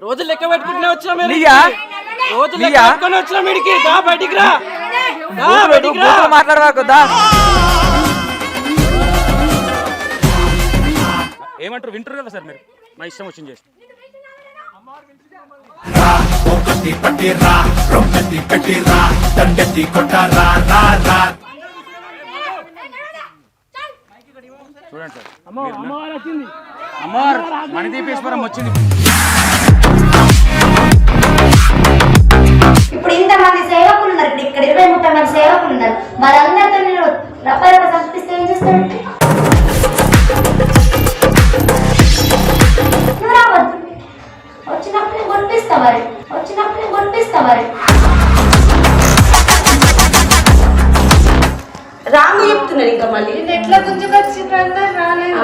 రోజు లెక్క పెట్టుకుంటూనే వచ్చినా రోజు లెక్క పెట్టుకుని వచ్చినా మీడికి దా బయటికి రా మాట్లాడవాకు దా. ఏమంటారు వింటారు కదా సార్ మీరు మా ఇష్టం వచ్చింది చేసి చూడండి సార్ అమ్మవారు మణిదీపేశ్వరం వచ్చింది. ఇప్పుడు ఇంతమంది సేవకులు ఉన్నారు, ఇక్కడ 20-30 మంది సేవకులు ఉన్నారు, వాళ్ళందరితో నేను రప్పరప్ప సంపిస్తే ఏం చేస్తాడు? నువ్వు రావద్దు, వచ్చినప్పుడు కొనిపిస్తా మరి, రాము చెప్తున్నారు. ఇంకా మళ్ళీ ఎట్లా గుంజుకొచ్చిండ్రు రాలేదు,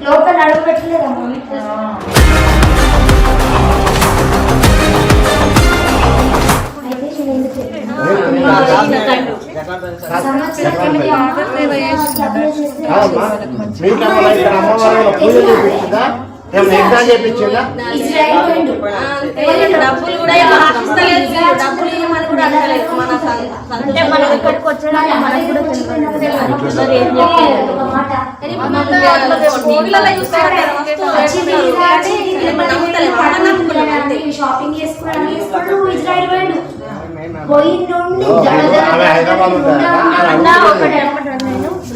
లోపల అడుగు పెట్టలేదమ్మా. డబ్బులు కూడా డబ్బులు ఇవ్వమని కూడా అనలేదు. అంటే మనం ఇక్కడికి వచ్చడానికి మనకు కూడా షాపింగ్ చేసుకోవడానికి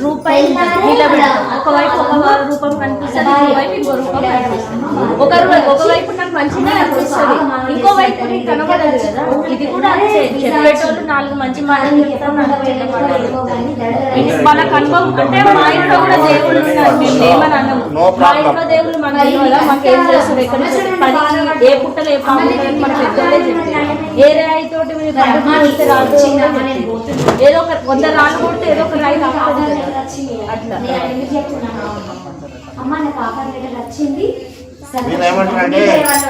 రూపాయి ఒకవైపు ఒక రూపం కనిపిస్తుంది, ఒకవైపు నాకు మంచిగా అనిపిస్తుంది, ఇంకోవైపు నీకు కనబడదు కదా. ఇది కూడా చెప్పేటోళ్ళు 4 మంచి మాటలు చెప్తాం, మనకు అనుభవం. అంటే మా ఇంట్లో కూడా దేవుళ్ళు ఉన్నారు, మేము లేమని అన్నాము. మా ఇంట్లో దేవుళ్ళు మనకి కదా, మాకు ఏం చేస్తారు, ఎక్కడ పని ఏ పుట్టలు ఏ పాము మన పెద్దోళ్ళే చెప్తారు. ఏ రాయి తోటి మీరు పడితే రాదు, ఏదో ఒక 100 రాళ్ళు కొడితే ఏదో ఒక రాయి రాకపోతే అట్లా. అమ్మ నాకు ఆఫర్ లెటర్ వచ్చింది, నేను ఏమంటానంటే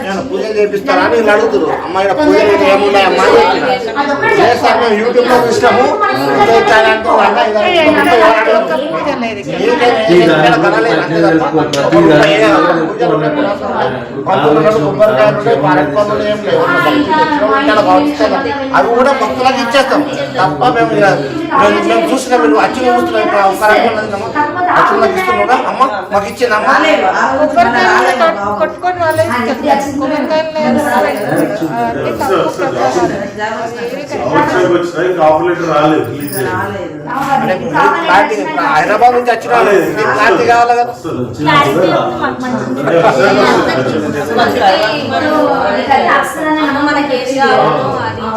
నేను పూజలు చేపిస్తారా అని అడుగుతున్నారు. అమ్మాయి పూజలు ఏమున్నాయి అమ్మా చేస్తాను, మేము యూట్యూబ్ లో చూసినాము. అవి కూడా భక్తులకు ఇచ్చేస్తాం తప్ప మేము చూసినా మీరు అచ్చులు చూస్తున్నాం. అచ్చులకు ఇస్తున్నారా అమ్మ మాకు ఇచ్చిందమ్మా కొట్టుకొని వాళ్ళే హైదరాబాద్ నుంచి వచ్చిన క్లారిటీ కావాలి కదా.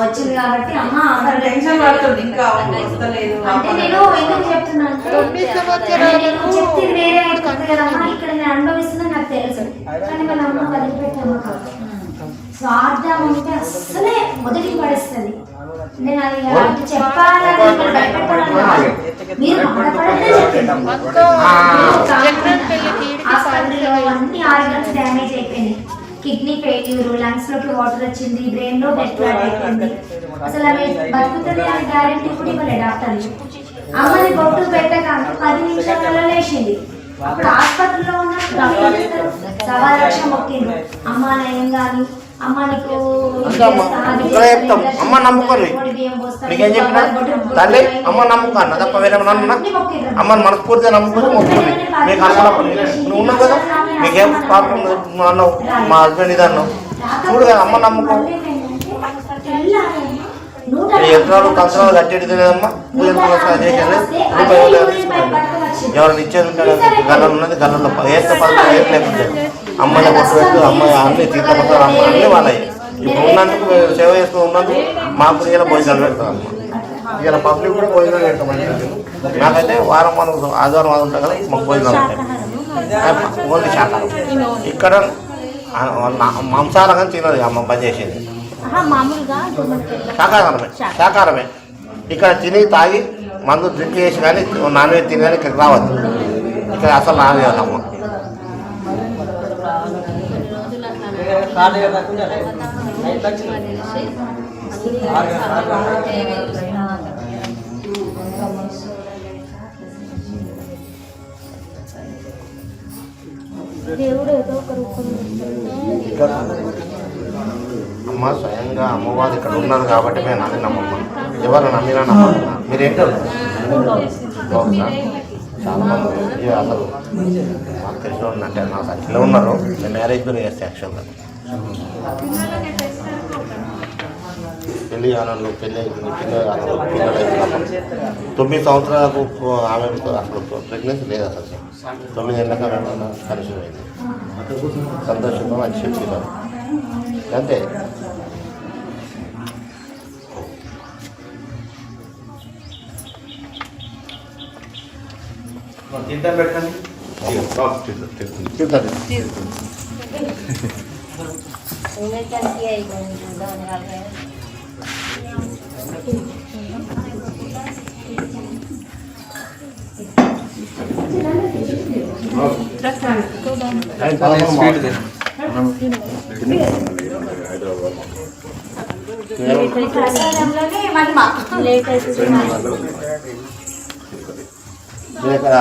వచ్చింది కాబట్టి అమ్మ అంటే నేను ఎందుకు చెప్తున్నాను, చెప్తే వేరే అయిపోతుంది కదమ్మా. ఇక్కడ నేను అనుభవిస్తున్నా నాకు తెలుసు, కానీ వాళ్ళ అమ్మ వదిలిపెట్టాము కాదు. స్వార్థం అంటే అస్సలే మొదటికి పడేస్తుంది. నేను అది చెప్పాలని భయపెట్టాలని మీరు బాధపడదే చెప్పండి. హాస్పిటల్లో అన్ని ఆర్గన్స్ డ్యామేజ్ అయిపోయింది, కిడ్నీ ఫెయిల్యూర్, లంగ్స్ లోకి వాటర్ వచ్చింది, బ్రెయిన్ లో బ్లడ్ క్లాట్ అయిపోయింది. అసలు ఆమె బతుకుతుంది అని గ్యారెంటీ కూడా ఇవ్వలేదు డాక్టర్లు. అమ్మని బొట్టు పెట్టక 10 నిమిషాలలో లేచింది. అప్పుడు హాస్పిటల్లో ఉన్న సవా లక్ష మొక్కింది, అమ్మ నయం కానీ అమ్మ నీకు చెప్తాం. అమ్మ నమ్ముకోండి, మీకేం చెప్పినా తల్లి అమ్మ నమ్ముకోండి తప్ప వేరే అమ్మని మనస్ఫూర్తిగా నమ్ముకొని మొక్కుని మీకు అనుకున్నప్పుడు నువ్వు ఉన్నావు కదా, మీకేం ప్రాబ్లం అన్నావు, మా హస్బెండ్ ఇది అన్నావు చూడు కదా. అమ్మ నమ్ముకో, ఎకరాలు కంచరాలు కట్టేది లేదమ్మా. పూజలు చేసేది ఎవరైనా ఇచ్చేది ఉంటాడు, గల్లలు ఉన్నది గల్లలో ఏత పదవి ఏది లేకుండా అమ్మాయి కొట్టు పెట్టు, అమ్మాయి అన్ని తీర్థపత్రాలు అమ్మ అన్నీ వాళ్ళవి. ఇప్పుడు ఉన్నందుకు సేవ చేస్తూ ఉన్నందుకు మాకు ఇలా భోజనాలు పెడతాం అమ్మ. ఇలా పబ్లిక్ కూడా భోజనాలు పెడతాం. నాకైతే వారం ఆదివారం అది ఉంటాయి కదా, మాకు భోజనాలు ఉంటాయి. ఓన్లీ శాకారం. ఇక్కడ మాంసాహారం తినదు అమ్మ పని చేసేది, శాకారమే. ఇక్కడ తిని తాగి మందు డ్రింక్ చేసి కానీ నాన్ వెజ్ తిని కానీ ఇక్కడికి రావద్దు. ఇక్కడ అసలు రాలేదు అమ్మ. దేవుడు ఏదో ఒక రూపం అమ్మ స్వయంగా అమ్మవారు ఇక్కడ ఉన్నారు కాబట్టి మేము నమ్మి నమ్మమ్మా. ఎవరు నమ్మినా నమ్మమ్మా. మీరేంటో చాలా మంది అసలు మాకు తెలిసిన ఉన్నట్టే నా సర్కిల్లో ఉన్నారు. నేను మ్యారేజ్ కూడా చేస్తే యాక్చువల్గా పెళ్ళి ఆనందం పెళ్ళి పిల్లలు 9 సంవత్సరాలకు ఆమె అసలు ప్రెగ్నెన్సీ లేదు అసలు 9 ఏళ్ళకి కన్సీవ్ అయింది. సంతోషంగా మంచి చెప్పినారు అంతే. పెట్టండి ఇక్కడ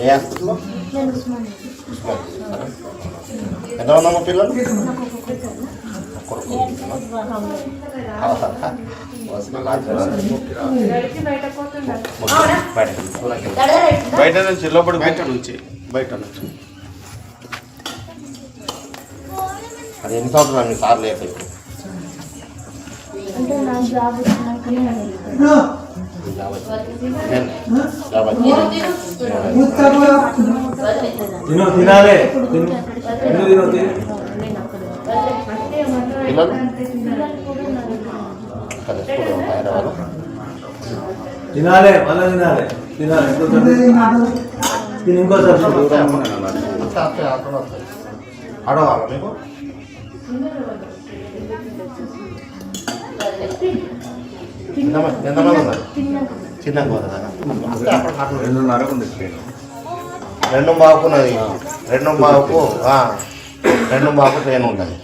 ఏ హాస్పిటల్లో ఎంత ఉన్నామో పిల్లలు బయట నుంచి లోపల బయట నుంచి అది ఎన్ని సంవత్సరాలు మీ సార్ లేక తినాలి పిల్లలు హైదరాబాద్ తినాలి మళ్ళీ తినాలి ఇంకోసారి అడగాల మీకు ఎంతమంది ఉన్నారు చిన్న రెండు బాగున్నది రెండు బాబు ట్రైన్ ఉంటుంది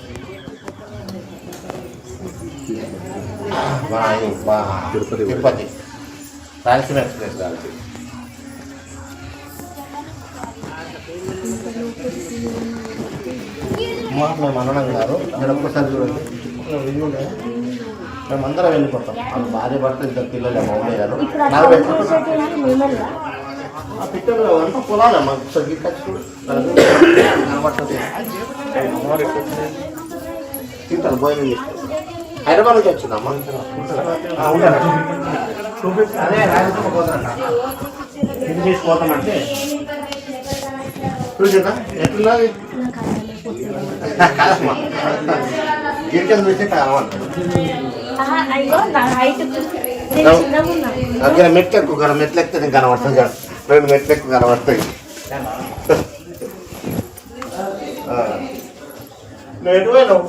తిరుపతి రాయలసీమ ఎక్స్ప్రెస్ మేము అనడం గారు మీరు ఒక్కసారి చూడండి మేమందరం వెళ్ళిపోతాం వాళ్ళు భార్య భర్త ఇద్దరు పిల్లలు మౌలే గారు ఆ పిట్టలు అంతా పొలాలమ్మా ఒకసారి కనబడుతుంది తింటారు భోజనం చేస్తారు హైదరాబాద్ నుంచి వచ్చిందమ్మా అదే రాయలసీమ పోతారంట తిరిగి తీసుకుపోతామంటే చూసిందా ఎట్లున్నది కాదమ్మా గిరికలు చూస్తే కావాలంటారు దగ్గర మెట్లు ఎక్కువ కదా మెట్లు ఎక్కితే నేను కనబడుతుంది కదా 2 మెట్లు ఎక్కువ కనబడతాయి నువ్వు ఎటు పోయినావు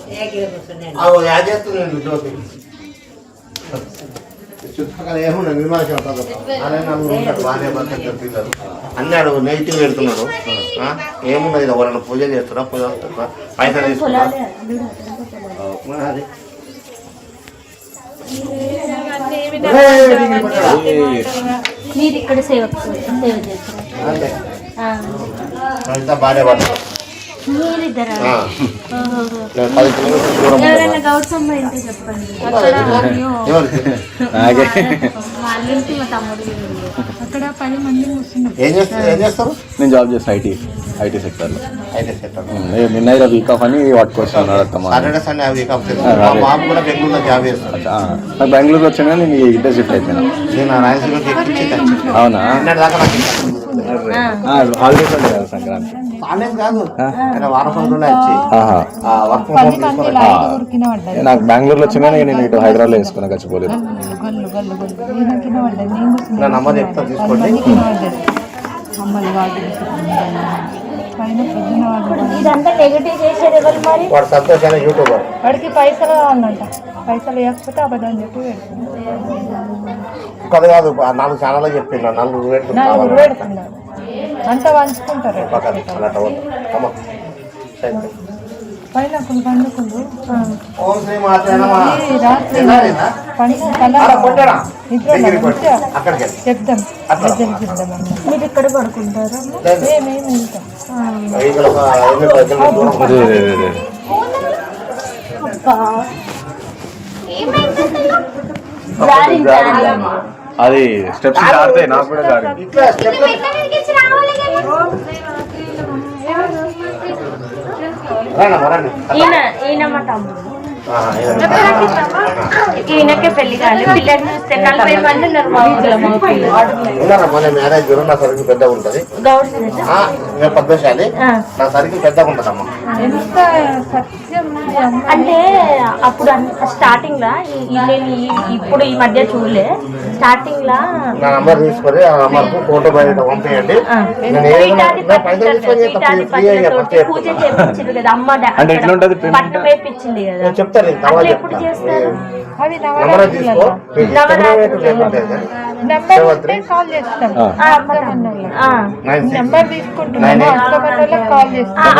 యాడ్ చేస్తుంది నేను జ్యోతి చుట్టుపక్కల ఏమున్నా నిర్మాణం అదే నలుగురు ఉంటాడు భార్య భర్త పిల్లలు అన్నీ అడుగు నెగిటివ్ పెడుతున్నాడు ఏమున్నది ఎవరైనా పూజ చేస్తున్నా పూజ వస్తున్నా పైసలు తీసుకున్నా అది మీరు ఇక్కడ సేవ చేస్తారు భార్య భర్త మీరిద్దరా 10 కిలోమీటర్ల దూరం ఎవరైనా గౌతమ్మ ఏంటో చెప్పండి వాళ్ళింటి మా తమ్ముడు అక్కడ 10 మంది ఏం చేస్తారు నేను జాబ్ చేస్తాను ఐటీ సెక్టర్లో. నిన్న వీక్ ఆఫ్ అని పట్టుకొస్తున్నాడు. Saturday Sunday week off. మా బాబు కూడా బెంగళూరులో జాబ్ చేస్తాడు. నాకు బెంగళూరు వచ్చినా నేను ఇద్దరు షిఫ్ట్ అయిపోయినా. అవునా? హాలిడేస్ ఉంది కదా సంక్రాంతి. నాకు బెంగళూరులో వచ్చినా నేను ఇటు హైదరాబాద్లో వేసుకున్నా గచ్చిపోలేదు. నమ్మది చెప్తా తీసుకోండి. ఇదంతా నెగటివ్ చేసేది ఎవరు మరి? వాడు సంతోషాన్ని యూట్యూబర్. వాడికి పైసలు కావాలంట. పైసలు ఇవ్వకపోతే అబద్ధం చెప్పి కదా కాదు 4 ఛానల్ చెప్పిండు 4 పెడుతున్నారు. అంతా పంచుకుంటారు. పైన పండుకుండు చెప్దాం. మీరు ఇక్కడ పడుకుంటారు. మేమేమి వెళ్తాం. అది స్టెప్స్ జారుతాయి, నాకు కూడా జారి. ఇట్లా స్టెప్ ఈయన మా తమ్ముడు. ఈయనకే పెళ్లి కాదు, పిల్లలు చూస్తే 40 మంది ఉన్నారు మా ఊళ్ళో. మన మ్యారేజ్ నా సరికి పెద్దగా ఉంటది, పద్మశాలి నా సరికి పెద్దగా ఉంటదమ్మా. అంటే అప్పుడు స్టార్టింగ్ లా నేను ఇప్పుడు ఈ మధ్య చూడలే, స్టార్టింగ్ లా నా నంబర్ తీసుకొని ఆ నంబర్ కు ఫోటో బయట పంపించండి. పూజ చేయించింది కదా అమ్మ, అంటే ఎట్లుంటది పట్టు వేపించింది కదా, చెప్తాను తర్వాత ఎప్పుడు చేస్తారు? నంబర్ తీసుకో, కాల్ చేస్తాం.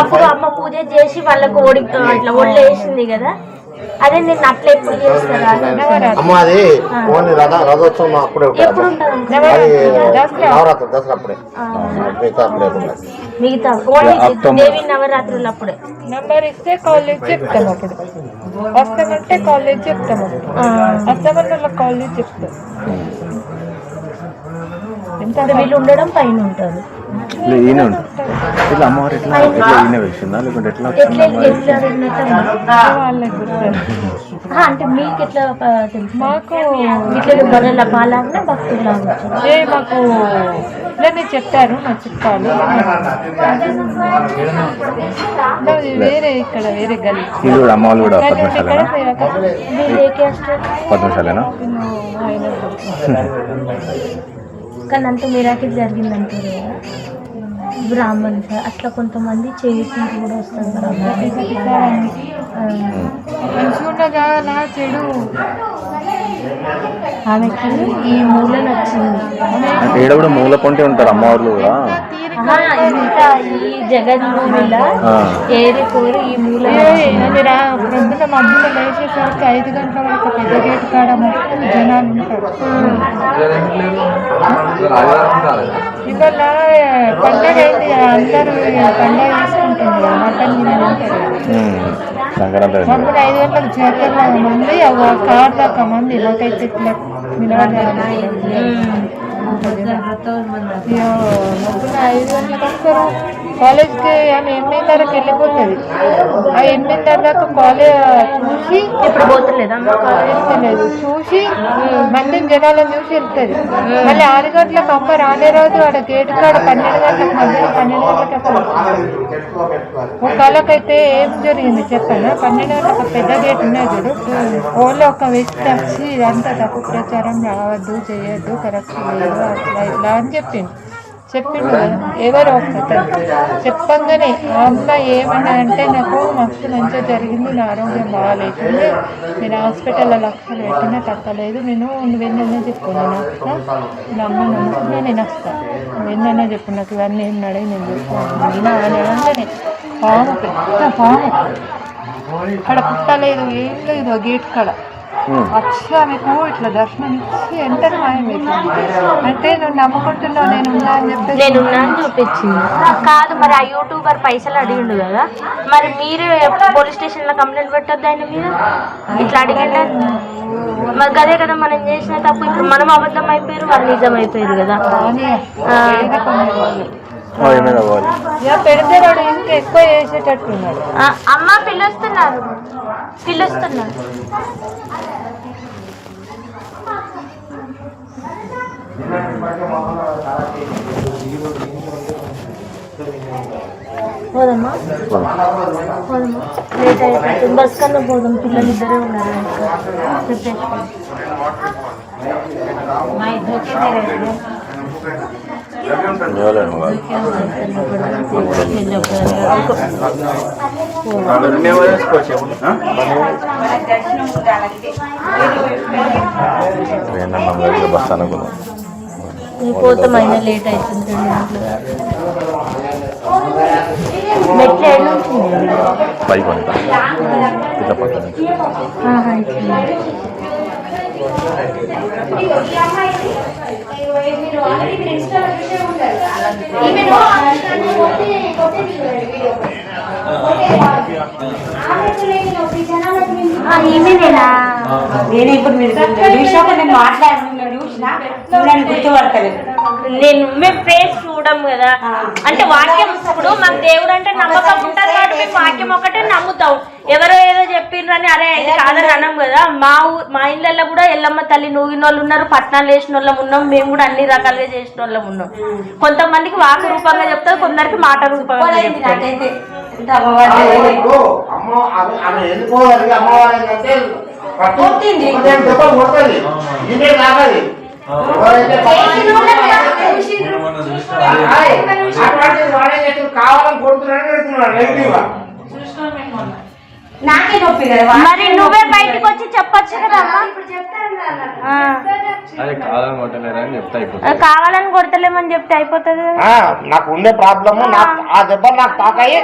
అప్పుడు అమ్మ పూజ చేసి వాళ్ళకు ఇట్లా ఒళ్ళు వేసింది కదా, అదే నేను అట్లా ఎప్పుడు చేస్తారా? అమ్మ అది ఓన్లీ రథోత్సవం అప్పుడే ఉంటుంది, నవరాత్రి దసరా అప్పుడే, మిగతా ఓన్లీ దేవి నవరాత్రులు అప్పుడే. నెంబర్ ఇస్తే కాలేజ్ చెప్తాం, అప్పుడు వస్తామంటే కాలేజ్ చెప్తాం, వస్తామని వాళ్ళకి కాలేజ్ చెప్తాం. వీళ్ళు ఉండడం పైన ఉంటారు, ఈయన ఉంటుంది ఇట్లా అమ్మవారు ఎట్లా ఈయన వేసిందా లేకుంటే ఎట్లా? అంటే మీకు ఎట్లా తెలుసు? మాకు ఇట్లా బర్రెల పాలాగా భక్తులాగా మాకు ఇట్లనే చెప్పారు మా చుట్టాలు. వేరే ఇక్కడ వేరే గల్లి ఇది కూడా అమ్మ వాళ్ళు కూడా పద్మశాలేనా? పద్మశాలేనా? కానీ అంత మిరాకిల్ జరిగిందంటారు కదా బ్రాహ్మణ్స్, అట్లా కొంతమంది చేతి కూడా వస్తారు కదా. మంచిగా నా చెడు ఆమెకి ఈ మూల నచ్చింది. ఈడ కూడా మూల పొంటి ఉంటారు అమ్మవార్లు కూడా. ఇంత ఈ జగన్ మూవీలో ఏరి కోరి ఈ మూల ప్రొద్దున మధ్యలో లేచేసరికి 5 గంటల వరకు పెద్ద గేట్ కాడ జనాలు ఉంటారు. ఇవాళ పండగ అయింది, అందరూ పండగ చేసుకుంటున్నారు, మటన్ తింటారు. మమ్మల్ని 5 గంటలకు చేతుల్లో మంది కార్ దాకా మంది నాకైతే ఇట్లా పొద్దున 5 గంటలకు వస్తారు. కాలేజ్కి ఆమె 8:30 వెళ్ళిపోతుంది. ఆ 8:30 దాకా కాలేజ్ చూసి ఇప్పుడు పోతలేదు వెళ్తలేదు, చూసి మళ్ళీ జనాలను చూసి వెళ్తుంది. మళ్ళీ 6 గంటలకు అమ్మ రానే రోజు ఆడ గేట్ కాడ 12 గంటలకు మధ్యాహ్నం 12 గంటలకు ఒక కళకైతే ఏం జరిగింది చెప్పాను. 12 గంటలకు పెద్ద గేట్ ఉన్నాయి చూడు, ఓన్లో ఒక వ్యక్తి వచ్చి ఇదంతా తప్పు ప్రచారం రావద్దు, చేయొద్దు, కరెక్ట్ లేదు, అట్లా ఇట్లా అని చెప్పిండు. ఎవరో ఒకరు చెప్పంగానే ఆ అమ్మ ఏమన్నా అంటే నాకు మస్తు మంచిగా జరిగింది, నా ఆరోగ్యం బాగాలేకుంది, నేను హాస్పిటల్లో లక్షలు పెట్టినా తగ్గలేదు, నువ్వెన్నైనా చెప్పు, నేను వస్తా, నా అమ్మ నమ్ముకున్నా నేను వస్తాను, నువ్వెన్నైనా చెప్పు, నాకు ఇవన్నీ ఏం నడిగి నేను చెప్తాను అని అనగానే పాము, పెద్ద పాము అక్కడ పుట్టలేదు, ఏం లేదు, గేట్ కాడ వచ్చి ఆమెకు ఇట్లా దర్శనం ఇచ్చి ఎంటర్ మాయమైపోయింది. అంటే నువ్వు నమ్ముకుంటున్నావు నేను ఉన్నా అని చెప్పి నేనున్నా అని చూపించింది. కాదు మరి ఆ యూట్యూబర్ పైసలు అడిగిండు కదా, మరి మీరు పోలీస్ స్టేషన్ లో కంప్లైంట్ పెట్టొద్దు ఆయన మీద, ఇట్లా అడిగిండ మరి అదే కదా మనం చేసిన తప్పు. ఇప్పుడు మనం అబద్ధం అయిపోయారు, వాళ్ళు నిజం అయిపోయారు కదా. పెడితే వాడు ఇంకా ఎక్కువ చేసేటట్టున్నాడు. అమ్మ పిలుస్తున్నారు. పోదమ్మా లేట్ అయిపోతుంది, బస్ కన్నా పోదాం, పిల్లలు ఇద్దరే ఉన్నారు. బస్ అనుకున్నాం, పోతాం, అయినా లేట్ అవుతుంది. మెట్లు ఏడు నుంచి పైకి ఉంటా ఇట్లా పక్కన నేను ఇప్పుడు మీరు చూసాక నేను మాట్లాడుతున్నా చూసినా నన్ను గుర్తుపడతలేదు. మేము ఫేస్ చూడం కదా, అంటే వాక్యం ఇప్పుడు మాకు దేవుడు అంటే నమ్మకం ఉంటుంది కాబట్టి మేము వాక్యం ఒకటే నమ్ముతాం. ఎవరో ఏదో చెప్పిండ్రని అరే అయితే కాదని అన్నాం కదా. మా ఇళ్ళల్లో కూడా ఎల్లమ్మ తల్లి నూగిన వాళ్ళు ఉన్నారు, పట్నాలు వేసిన వాళ్ళం ఉన్నాం, మేము కూడా అన్ని రకాలుగా చేసిన వాళ్ళం ఉన్నాం. కొంతమందికి వాకు రూపంగా చెప్తారు, కొందరికి మాట రూపంగా చెప్తారు. కావాలని కొడుతున్నాడు. నాకే నొప్పి కదా. మరి నువ్వే బయటకు వచ్చి చెప్పొచ్చు కదా. కావాలని కొడతలేమని చెప్తే అయిపోతుంది. నాకు ఉండే ప్రాబ్లము ఆ దెబ్బలు నాకు తాకాయి,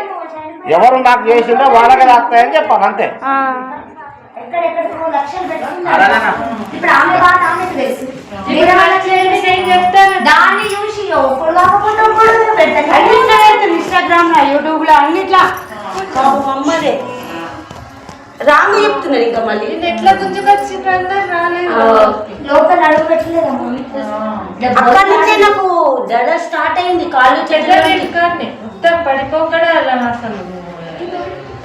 ఎవరు నాకు చేసిందో వాళ్ళకే తాకుతాయని చెప్పాను అంతే. ఇప్పుడు ఆమె బాధ ఆమెకు తెలుసు. దాన్ని చూసి ఇన్స్టాగ్రామ్ లో యూట్యూబ్ లో అన్నిట్లా అమ్మదే రాంగ్ చెప్తున్నారు. ఇంకా మళ్ళీ ఎట్లా గుంజుకొచ్చి లోపల అడుగు పెట్టలేదమ్మా. అక్కడి నుంచే నాకు దడ స్టార్ట్ అయింది. కాళ్ళు చెట్లనే మొత్తం పడిపోకడా అలా అసలు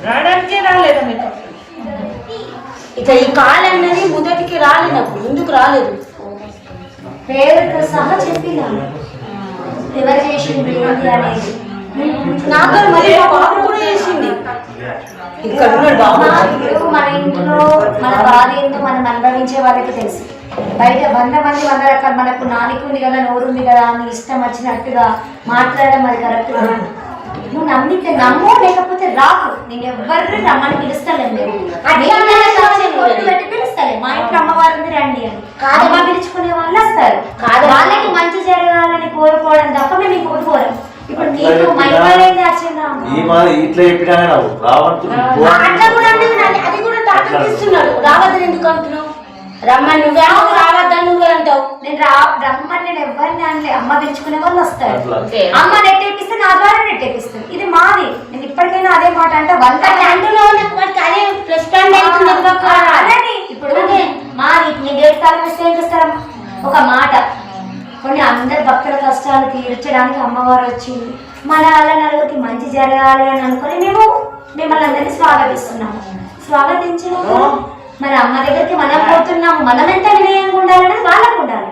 రావడానికే రాలేదు మీకు. ఇక ఈ కాలు అనేది మొదటికి రాలేదు, నాకు ముందుకు రాలేదు. పేరుతో సహా చెప్పిందా ఎవరు చేసింది ఏంటి అనేది. నాతో మరి మా బాబు కూడా చేసింది. ఇక్కడ ఉన్నాడు బాబు. ఇప్పుడు మన ఇంట్లో మన బాధ ఏంటో మనం అనుభవించే వాళ్ళకి తెలుసు. బయట 100 మంది 100 రకాలు. మనకు నాలుగు ఉంది కదా, నోరు ఉంది కదా అని ఇష్టం వచ్చినట్టుగా మాట్లాడడం అది కరెక్ట్ కదా. నువ్వు నమ్మితే నమ్ము, లేకపోతే రాకు. నేను ఎవరిని రమ్మని పిలుస్తాను. పిలుస్తాలే మా ఇంట్లో అమ్మవారు ఉంది రండి అని. అమ్మ పిలుచుకునే వాళ్ళు వస్తారు. వాళ్ళకి మంచి జరగాలని కోరుకోవడం తప్ప మేము కోరుకోరం. ఇప్పుడు నీకు మైమలేంది వచ్చిందా ఇట్లా చెప్పినా అట్లా కూడా అది కూడా తాకిస్తున్నాడు. రావద్దని ఎందుకు అంటున్నావు? రమ్మని నువ్వే రావద్దని నువ్వే అంటావు. నేను రమ్మని నేను ఎవరిని అనలే. అమ్మ పిలుచుకునే వాళ్ళు వస్తారు. అమ్మ నెట్టేపిస్తే నా ద్వారా నెట్టేపిస్తుంది. ఇది మాది. నేను ఇప్పటికైనా అదే మాట అంటే 100 అదే ప్లస్ పాయింట్ అవుతుంది. ఇప్పుడు మాది నీ గేట్ తాళం ఇస్తే ఏం చేస్తారమ్మా? ఒక మాట. కొన్ని అందరి భక్తుల కష్టాలు తీర్చడానికి అమ్మవారు వచ్చింది. మన వల్ల నలుగురికి మంచి జరగాలి అని అనుకుని మేము మిమ్మల్ని అందరినీ స్వాగతిస్తున్నాము. స్వాగతించినప్పుడు మన అమ్మ దగ్గరికి మనం పోతున్నాము. మనం ఎంత వినయంగా ఉండాలనేది వాళ్ళకు ఉండాలి.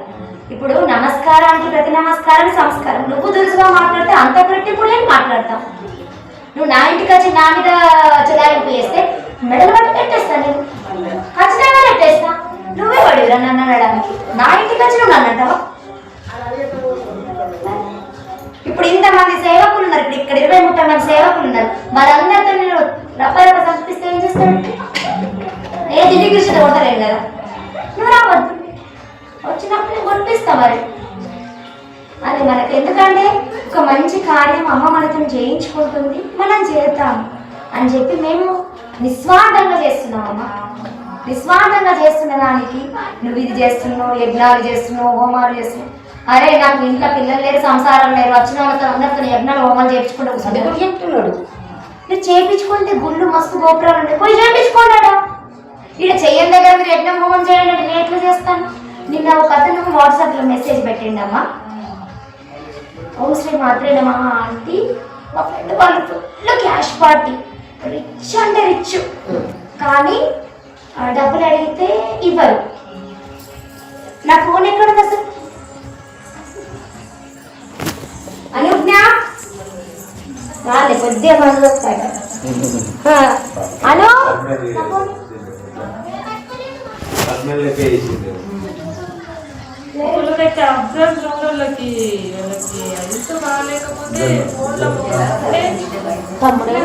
ఇప్పుడు నమస్కారానికి ప్రతి నమస్కారానికి సంస్కారం. నువ్వు దురుసుగా మాట్లాడితే అంత కరెక్ట్ కూడా ఏం మాట్లాడతావు. నువ్వు నా ఇంటికి వచ్చి నా మీద చెలాయింపు చేస్తే మెడలు పట్టి పెట్టేస్తా. నేను ఖచ్చితంగా పెట్టేస్తా. నువ్వే పడిరా నన్ను అనడానికి. నా ఇంటికి వచ్చి నువ్వు నన్ను అంటావా? ఇప్పుడు ఇంతమంది సేవకులు ఉన్నారు. ఇప్పుడు ఇక్కడ 20-30 మంది సేవకులు ఉన్నారు. వాళ్ళందరితో నేను రప్పరప్ప సంపిస్తే ఏం చేస్తాడు? ఏ దిల్లి కృష్ణ కొడతలేం కదా. నువ్వు రావద్దు. వచ్చినప్పుడు నేను కొనిపిస్తా. మరి అది మనకు ఎందుకంటే ఒక మంచి కార్యం అమ్మ మనతో చేయించుకుంటుంది, మనం చేద్దాం అని చెప్పి మేము నిస్వార్థంగా చేస్తున్నాం. అమ్మ నిస్వార్థంగా చేస్తున్న దానికి నువ్వు ఇది చేస్తున్నావు, యజ్ఞాలు చేస్తున్నావు, హోమాలు చేస్తున్నావు. అరే నాకు ఇంట్లో పిల్లలు లేరు, సంసారం లేరు, వచ్చిన వాళ్ళతో అందరితో యజ్ఞాలు హోమాలు చేయించుకుంటూ కూడా చెప్తున్నాడు. మీరు చేయించుకుంటే గుళ్ళు మస్తు గోపురాలు ఉంటాయి, పోయి చేయించుకోండా. ఇక్కడ చెయ్యని దగ్గర మీరు యజ్ఞం హోమం చేయండి. నేను ఎట్లా చేస్తాను? నిన్న ఒక అతను వాట్సాప్లో మెసేజ్ పెట్టిండమ్మా. ఓం శ్రీ మాత్రే నమః ఆంటీ, మా ఫ్రెండ్ వాళ్ళు ఫుల్ క్యాష్ పార్టీ, రిచ్ అంటే రిచ్, కానీ డబ్బులు అడిగితే ఇవ్వరు. నా ఫోన్ ఎక్కడుంది అసలు? అనుజ్ఞ వాళ్ళే కొద్దిగా మనసు వస్తాయి. అను తమ్ముడే